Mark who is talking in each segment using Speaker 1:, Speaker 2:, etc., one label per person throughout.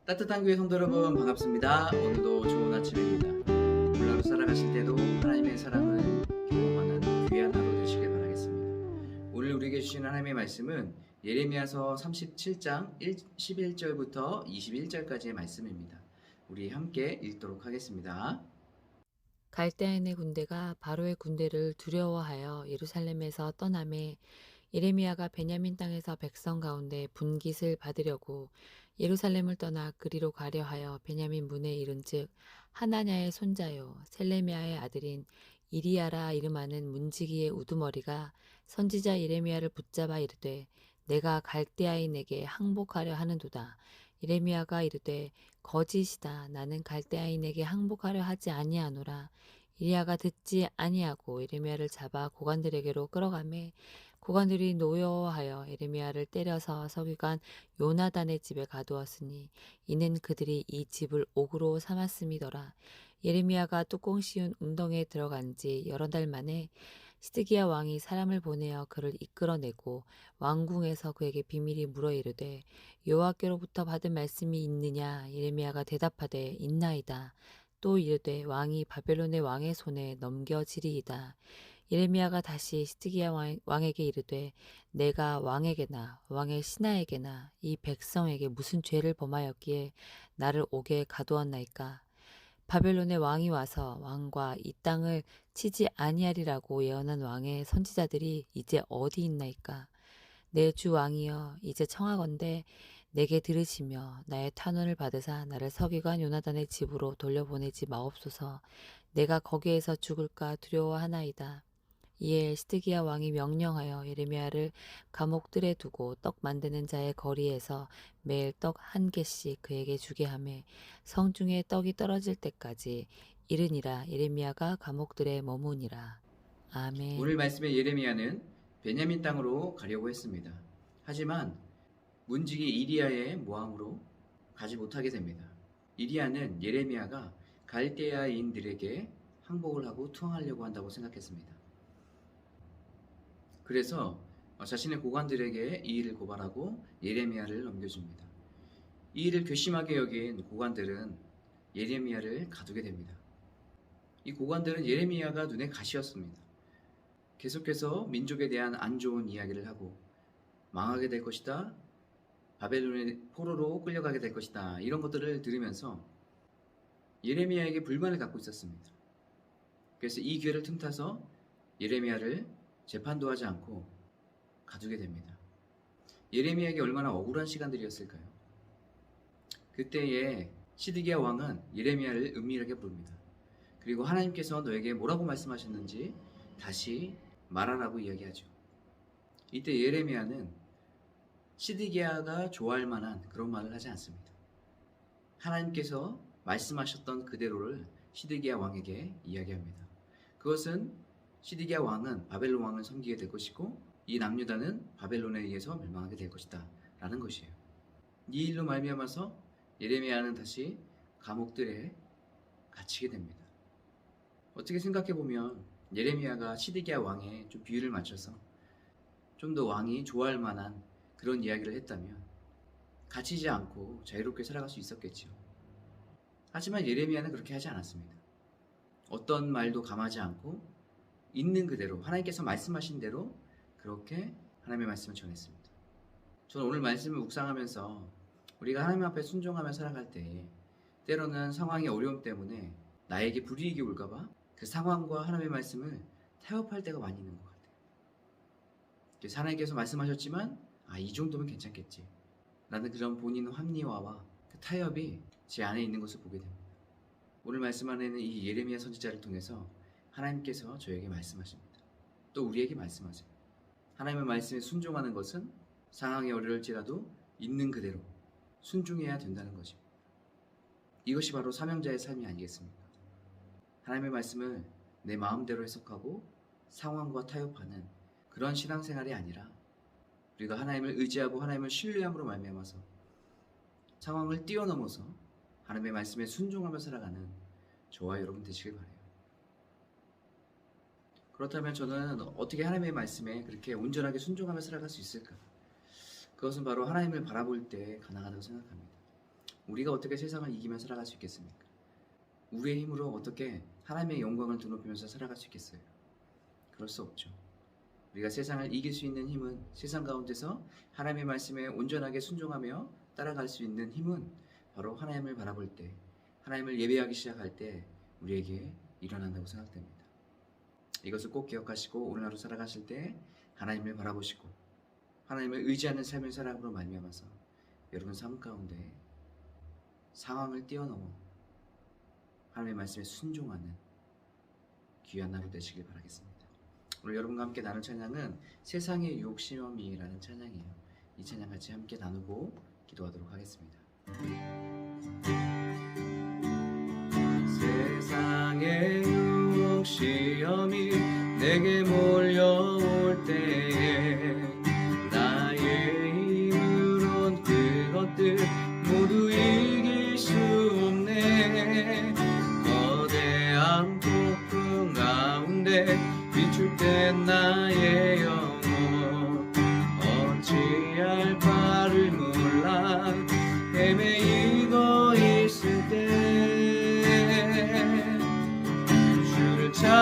Speaker 1: 따뜻한 교회 성도 여러분 반갑습니다. 오늘도 좋은 아침입니다. 오늘하루 살아가실 때도 하나님의 사랑을 경험하는 귀한 하루 되시길 바라겠습니다. 오늘 우리에게 주신 하나님의 말씀은 예레미야서 37장 11절부터 21절까지의 말씀입니다. 우리 함께 읽도록 하겠습니다.
Speaker 2: 갈대아인의 군대가 바로의 군대를 두려워하여 예루살렘에서 떠나매 예레미야가 베냐민 땅에서 백성 가운데 분깃을 받으려고 예루살렘을 떠나 그리로 가려 하여 베냐민 문에 이른즉 하나냐의 손자요 셀레미야의 아들인 이리야라 이름하는 문지기의 우두머리가 선지자 예레미야를 붙잡아 이르되 내가 갈대아인에게 항복하려 하는도다. 예레미야가 이르되 거짓이다. 나는 갈대아인에게 항복하려 하지 아니하노라. 이리야가 듣지 아니하고 예레미야를 잡아 고관들에게로 끌어가매 고관들이 노여워하여 예레미야를 때려서 서기관 요나단의 집에 가두었으니 이는 그들이 이 집을 옥으로 삼았음이더라. 예레미야가 뚜껑 씌운 웅덩이에 들어간 지 여러 달 만에 시드기야 왕이 사람을 보내어 그를 이끌어내고 왕궁에서 그에게 비밀이 물어 이르되 여호와께로부터 받은 말씀이 있느냐. 예레미야가 대답하되 있나이다. 또 이르되 왕이 바벨론의 왕의 손에 넘겨지리이다. 예레미야가 다시 시드기야 왕에게 이르되 내가 왕에게나 왕의 신하에게나 이 백성에게 무슨 죄를 범하였기에 나를 옥에 가두었나이까. 바벨론의 왕이 와서 왕과 이 땅을 치지 아니하리라고 예언한 왕의 선지자들이 이제 어디 있나이까. 내 주 왕이여 이제 청하건대 내게 들으시며 나의 탄원을 받으사 나를 서기관 요나단의 집으로 돌려보내지 마옵소서. 내가 거기에서 죽을까 두려워하나이다. 이에 시드기야 왕이 명령하여 예레미야를 감옥들에 두고 떡 만드는 자의 거리에서 매일 떡 한 개씩 그에게 주게 하며 성중에 떡이 떨어질 때까지 이르니라. 예레미야가 감옥들에 머무니라.
Speaker 1: 오늘
Speaker 2: 아멘.
Speaker 1: 말씀의 예레미야는 베냐민 땅으로 가려고 했습니다. 하지만 문지기 이리야의 모함으로 가지 못하게 됩니다. 이리야는 예레미야가 갈대아인들에게 항복을 하고 투항하려고 한다고 생각했습니다. 그래서 자신의 고관들에게 이 일을 고발하고 예레미야를 넘겨줍니다. 이 일을 괘씸하게 여긴 고관들은 예레미야를 가두게 됩니다. 이 고관들은 예레미야가 눈에 가시였습니다. 계속해서 민족에 대한 안 좋은 이야기를 하고 망하게 될 것이다. 바벨론의 포로로 끌려가게 될 것이다. 이런 것들을 들으면서 예레미야에게 불만을 갖고 있었습니다. 그래서 이 기회를 틈타서 예레미야를 재판도 하지 않고 가두게 됩니다. 예레미야에게 얼마나 억울한 시간들이었을까요? 그때에 시드기야 왕은 예레미야를 은밀하게 부릅니다. 그리고 하나님께서 너에게 뭐라고 말씀하셨는지 다시 말하라고 이야기하죠. 이때 예레미야는 시드기야가 좋아할 만한 그런 말을 하지 않습니다. 하나님께서 말씀하셨던 그대로를 시드기야 왕에게 이야기합니다. 그것은 시드기야 왕은 바벨론 왕을 섬기게 될 것이고 이 남유다는 바벨론에 의해서 멸망하게 될 것이다 라는 것이에요. 이 일로 말미암아서 예레미야는 다시 감옥들에 갇히게 됩니다. 어떻게 생각해 보면 예레미야가 시드기야 왕에 좀 비유를 맞춰서 좀 더 왕이 좋아할 만한 그런 이야기를 했다면 갇히지 않고 자유롭게 살아갈 수 있었겠죠. 하지만 예레미야는 그렇게 하지 않았습니다. 어떤 말도 감하지 않고 있는 그대로 하나님께서 말씀하신 대로 그렇게 하나님의 말씀을 전했습니다. 저는 오늘 말씀을 묵상하면서 우리가 하나님 앞에 순종하며 살아갈 때 때로는 상황의 어려움 때문에 나에게 불이익이 올까봐 그 상황과 하나님의 말씀을 타협할 때가 많이 있는 것 같아요. 그래서 하나님께서 말씀하셨지만 이 정도면 괜찮겠지 라는 그런 본인 합리화와 그 타협이 제 안에 있는 것을 보게 됩니다. 오늘 말씀 안에는 이 예레미야 선지자를 통해서 하나님께서 저에게 말씀하십니다. 또 우리에게 말씀하세요. 하나님의 말씀에 순종하는 것은 상황이 어려울지라도 있는 그대로 순종해야 된다는 것입니다. 이것이 바로 사명자의 삶이 아니겠습니까? 하나님의 말씀을 내 마음대로 해석하고 상황과 타협하는 그런 신앙생활이 아니라 우리가 하나님을 의지하고 하나님을 신뢰함으로 말미암아서 상황을 뛰어넘어서 하나님의 말씀에 순종하며 살아가는 저와 여러분 되시길 바라요. 그렇다면 저는 어떻게 하나님의 말씀에 그렇게 온전하게 순종하며 살아갈 수 있을까? 그것은 바로 하나님을 바라볼 때 가능하다고 생각합니다. 우리가 어떻게 세상을 이기며 살아갈 수 있겠습니까? 우리의 힘으로 어떻게 하나님의 영광을 드높이면서 살아갈 수 있겠어요? 그럴 수 없죠. 우리가 세상을 이길 수 있는 힘은, 세상 가운데서 하나님의 말씀에 온전하게 순종하며 따라갈 수 있는 힘은 바로 하나님을 바라볼 때, 하나님을 예배하기 시작할 때 우리에게 일어난다고 생각됩니다. 이것을 꼭 기억하시고 오늘 하루 살아가실 때 하나님을 바라보시고 하나님을 의지하는 삶을 살아감으로 말미암아서 여러분 삶 가운데 상황을 뛰어넘어 하나님의 말씀에 순종하는 귀한 하루 되시길 바라겠습니다. 오늘 여러분과 함께 나눌 찬양은 세상의 유혹 시험이라는 찬양이에요. 이 찬양 같이 함께 나누고 기도하도록 하겠습니다. 세상의 유혹 시험이 내게 몰려올 때에 나의 힘으론 그것들 모두 이길 수 없네. 거대한 폭풍 가운데 비출 땐 나의 영혼 어찌할 바를 몰라 헤매이고 있을 때 주를 찬양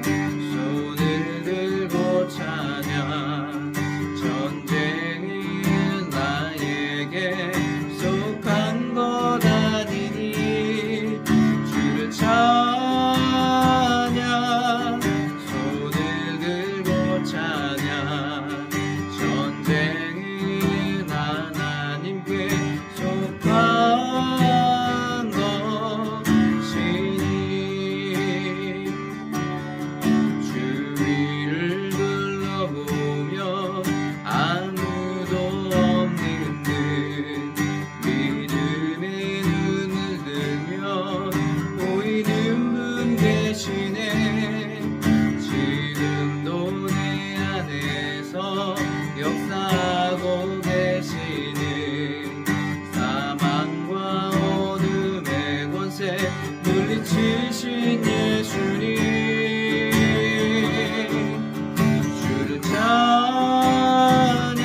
Speaker 1: 손을 들고 찬양 전쟁은 나에게 속한 것 아니니 주를 찬양 손을 들고 찬양 전쟁은 하나님께 속한 것이니 주위를 둘러보며 아무도 없는 듯 믿음의 눈을 들며 보이는 분 계시네. 지금도 내 안에서 역사하고 계시는 사망과 어둠의 권세 물리치신 예수님 주를 찬양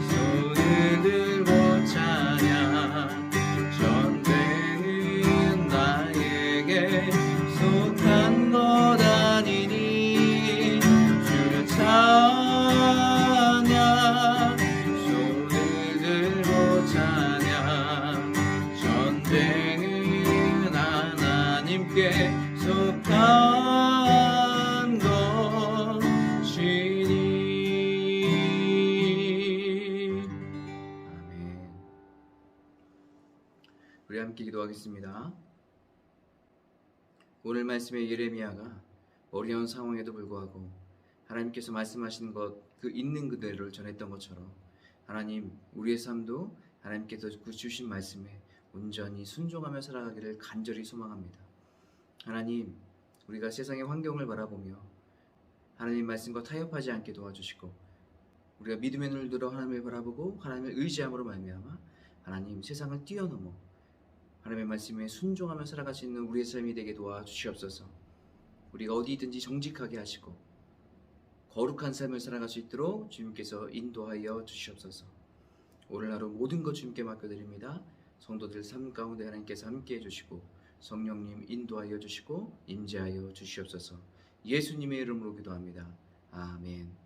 Speaker 1: 손을 들고 찬양 전쟁은 나에게 속한 것 아니니 주를 찬양 손을 들고 찬양 전쟁은 하나님께 속한 것이니. 아멘. 우리 함께 기도하겠습니다. 오늘 말씀의 예레미야가 어려운 상황에도 불구하고 하나님께서 말씀하신 것 그 있는 그대로를 전했던 것처럼 하나님 우리의 삶도 하나님께서 주신 말씀에 온전히 순종하며 살아가기를 간절히 소망합니다. 하나님 우리가 세상의 환경을 바라보며 하나님 말씀과 타협하지 않게 도와주시고 우리가 믿음의 눈을 들어 하나님을 바라보고 하나님을 의지함으로 말미암아 하나님 세상을 뛰어넘어 하나님의 말씀에 순종하며 살아갈 수 있는 우리의 삶이 되게 도와주시옵소서. 우리가 어디든지 정직하게 하시고 거룩한 삶을 살아갈 수 있도록 주님께서 인도하여 주시옵소서. 오늘 하루 모든 것 주님께 맡겨드립니다. 성도들 삶 가운데 하나님께서 함께해 주시고 성령님 인도하여 주시고 임재하여 주시옵소서. 예수님의 이름으로 기도합니다. 아멘.